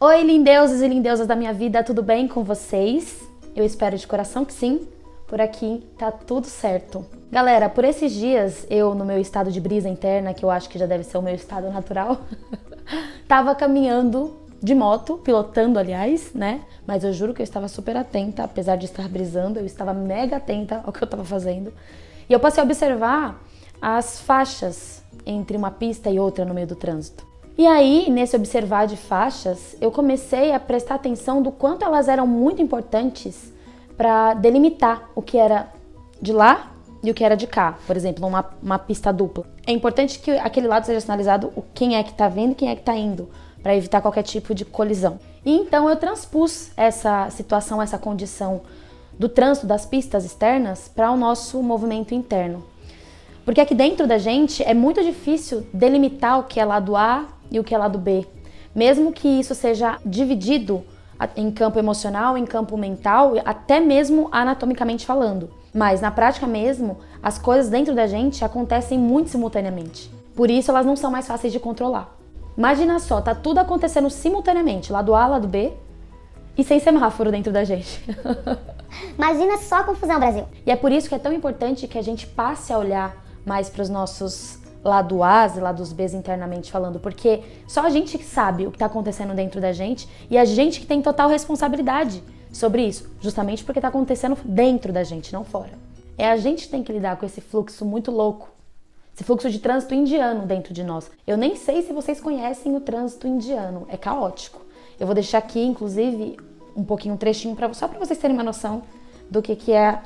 Oi, lindeusos e lindeusas da minha vida, tudo bem com vocês? Eu espero de coração que sim, por aqui tá tudo certo. Galera, por esses dias, eu no meu estado de brisa interna, que eu acho que já deve ser o meu estado natural, tava caminhando de moto, pilotando aliás, né? Mas eu juro que eu estava super atenta, apesar de estar brisando, eu estava mega atenta ao que eu tava fazendo. E eu passei a observar as faixas entre uma pista e outra no meio do trânsito. E aí, nesse observar de faixas, eu comecei a prestar atenção do quanto elas eram muito importantes para delimitar o que era de lá e o que era de cá. Por exemplo, uma pista dupla. É importante que aquele lado seja sinalizado quem é que está vindo e quem é que está indo, para evitar qualquer tipo de colisão. E então eu transpus essa situação, essa condição do trânsito das pistas externas para o nosso movimento interno. Porque aqui dentro da gente é muito difícil delimitar o que é lado A e o que é lado B. Mesmo que isso seja dividido em campo emocional, em campo mental, até mesmo anatomicamente falando. Mas na prática mesmo, as coisas dentro da gente acontecem muito simultaneamente. Por isso elas não são mais fáceis de controlar. Imagina só, tá tudo acontecendo simultaneamente, lado A, lado B, e sem semáforo dentro da gente. Imagina só a confusão, Brasil. E é por isso que é tão importante que a gente passe a olhar mais para os nossos lado A's e lados B's internamente falando, porque só a gente que sabe o que está acontecendo dentro da gente e a gente que tem total responsabilidade sobre isso, justamente porque está acontecendo dentro da gente, não fora. É a gente que tem que lidar com esse fluxo muito louco, esse fluxo de trânsito indiano dentro de nós. Eu nem sei se vocês conhecem o trânsito indiano, é caótico. Eu vou deixar aqui, inclusive, um pouquinho, um trechinho, só para vocês terem uma noção do que é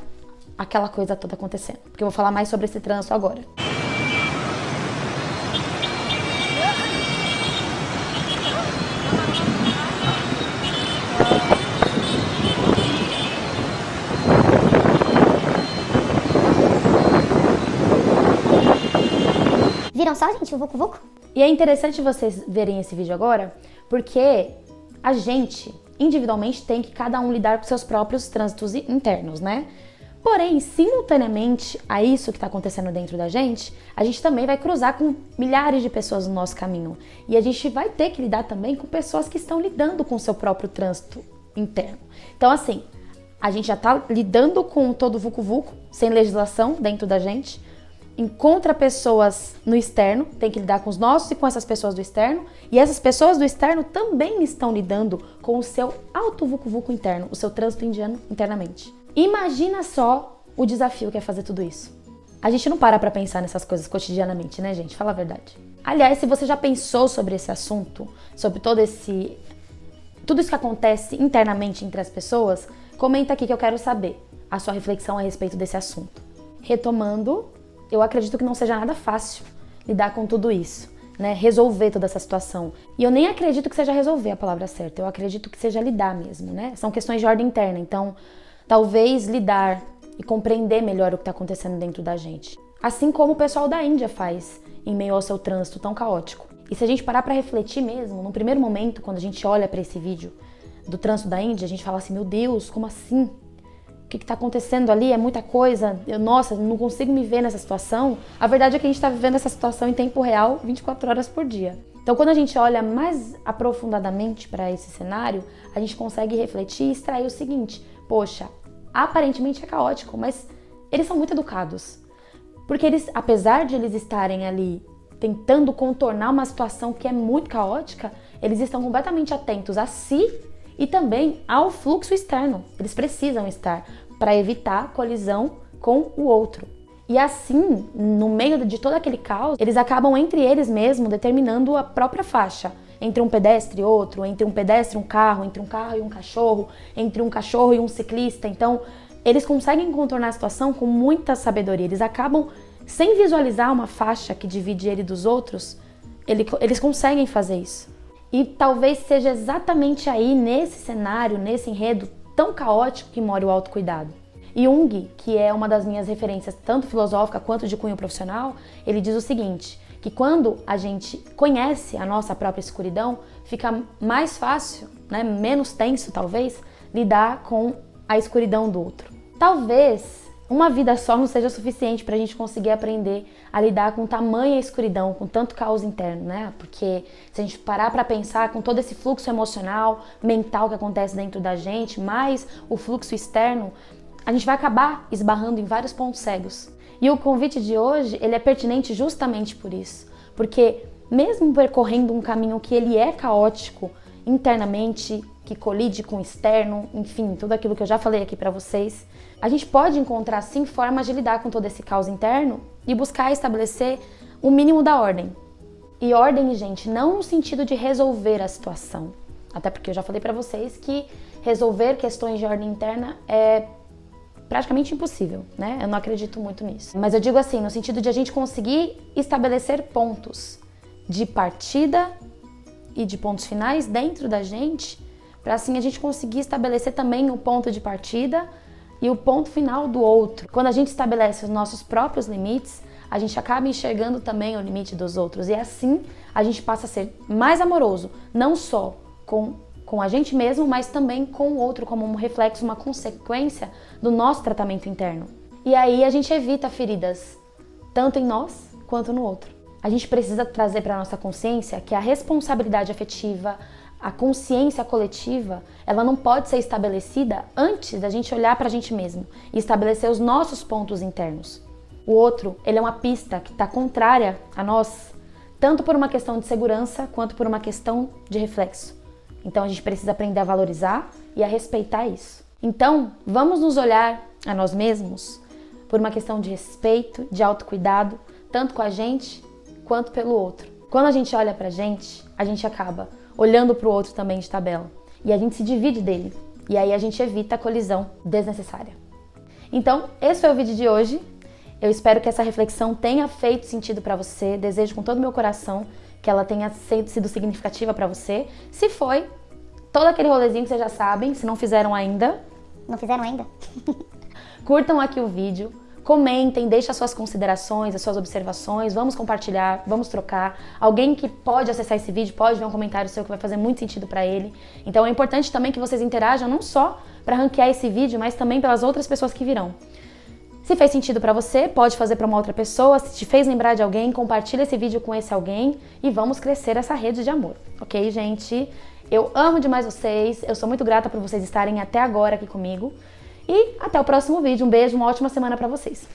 aquela coisa toda acontecendo. Porque eu vou falar mais sobre esse trânsito agora. Viram só, gente, o Vucu Vucu? E é interessante vocês verem esse vídeo agora, porque a gente, individualmente, tem que cada um lidar com seus próprios trânsitos internos, né? Porém, simultaneamente a isso que está acontecendo dentro da gente, a gente também vai cruzar com milhares de pessoas no nosso caminho. E a gente vai ter que lidar também com pessoas que estão lidando com o seu próprio trânsito interno. Então, assim, a gente já está lidando com todo o Vucu Vucu, sem legislação dentro da gente, encontra pessoas no externo, tem que lidar com os nossos e com essas pessoas do externo, e essas pessoas do externo também estão lidando com o seu auto Vucu Vucu interno, o seu trânsito indiano internamente. Imagina só o desafio que é fazer tudo isso. A gente não para pra pensar nessas coisas cotidianamente, né, gente? Fala a verdade. Aliás, se você já pensou sobre esse assunto, sobre tudo isso que acontece internamente entre as pessoas, comenta aqui que eu quero saber a sua reflexão a respeito desse assunto. Retomando, eu acredito que não seja nada fácil lidar com tudo isso, né? Resolver toda essa situação. E eu nem acredito que seja resolver a palavra certa, eu acredito que seja lidar mesmo, né? São questões de ordem interna, então talvez lidar e compreender melhor o que está acontecendo dentro da gente. Assim como o pessoal da Índia faz em meio ao seu trânsito tão caótico. E se a gente parar para refletir mesmo, no primeiro momento, quando a gente olha para esse vídeo do trânsito da Índia, a gente fala assim, meu Deus, como assim? O que está acontecendo ali? É muita coisa. Nossa, não consigo me ver nessa situação. A verdade é que a gente está vivendo essa situação em tempo real, 24 horas por dia. Então, quando a gente olha mais aprofundadamente para esse cenário, a gente consegue refletir e extrair o seguinte: poxa, aparentemente é caótico, mas eles são muito educados. Porque eles, apesar de eles estarem ali tentando contornar uma situação que é muito caótica, eles estão completamente atentos a si e também ao fluxo externo. Eles precisam estar para evitar colisão com o outro. E assim, no meio de todo aquele caos, eles acabam entre eles mesmos determinando a própria faixa. Entre um pedestre e outro, entre um pedestre e um carro e um cachorro, entre um cachorro e um ciclista. Então, eles conseguem contornar a situação com muita sabedoria. Eles acabam, sem visualizar uma faixa que divide ele dos outros, eles conseguem fazer isso. E talvez seja exatamente aí, nesse cenário, nesse enredo tão caótico que mora o autocuidado. Jung, que é uma das minhas referências, tanto filosófica quanto de cunho profissional, ele diz o seguinte, que quando a gente conhece a nossa própria escuridão, fica mais fácil, né, menos tenso talvez, lidar com a escuridão do outro. Talvez uma vida só não seja suficiente para a gente conseguir aprender a lidar com tamanha escuridão, com tanto caos interno, né? Porque se a gente parar para pensar com todo esse fluxo emocional, mental que acontece dentro da gente, mais o fluxo externo, a gente vai acabar esbarrando em vários pontos cegos. E o convite de hoje, ele é pertinente justamente por isso. Porque mesmo percorrendo um caminho que ele é caótico internamente, que colide com o externo, enfim, tudo aquilo que eu já falei aqui para vocês, a gente pode encontrar sim formas de lidar com todo esse caos interno e buscar estabelecer o mínimo da ordem. E ordem, gente, não no sentido de resolver a situação, até porque eu já falei para vocês que resolver questões de ordem interna é praticamente impossível, né? Eu não acredito muito nisso. Mas eu digo assim, no sentido de a gente conseguir estabelecer pontos de partida e de pontos finais dentro da gente, para assim a gente conseguir estabelecer também o ponto de partida e o ponto final do outro. Quando a gente estabelece os nossos próprios limites, a gente acaba enxergando também o limite dos outros. E assim a gente passa a ser mais amoroso, não só com a gente mesmo, mas também com o outro, como um reflexo, uma consequência do nosso tratamento interno. E aí a gente evita feridas, tanto em nós quanto no outro. A gente precisa trazer para a nossa consciência que a responsabilidade afetiva, a consciência coletiva, ela não pode ser estabelecida antes da gente olhar para a gente mesmo e estabelecer os nossos pontos internos. O outro, ele é uma pista que está contrária a nós, tanto por uma questão de segurança quanto por uma questão de reflexo. Então a gente precisa aprender a valorizar e a respeitar isso. Então, vamos nos olhar a nós mesmos por uma questão de respeito, de autocuidado, tanto com a gente quanto pelo outro. Quando a gente olha pra gente acaba olhando pro outro também de tabela. E a gente se divide dele. E aí a gente evita a colisão desnecessária. Então, esse foi o vídeo de hoje. Eu espero que essa reflexão tenha feito sentido pra você. Desejo com todo o meu coração que ela tenha sido significativa pra você. Se foi, todo aquele rolezinho que vocês já sabem, se não fizeram ainda. Não fizeram ainda? Curtam aqui o vídeo. Comentem, deixem as suas considerações, as suas observações, vamos compartilhar, vamos trocar. Alguém que pode acessar esse vídeo pode ver um comentário seu que vai fazer muito sentido para ele. Então é importante também que vocês interajam não só para ranquear esse vídeo, mas também pelas outras pessoas que virão. Se fez sentido para você, pode fazer para uma outra pessoa. Se te fez lembrar de alguém, compartilha esse vídeo com esse alguém e vamos crescer essa rede de amor, ok, gente? Eu amo demais vocês, eu sou muito grata por vocês estarem até agora aqui comigo. E até o próximo vídeo. Um beijo, uma ótima semana pra vocês.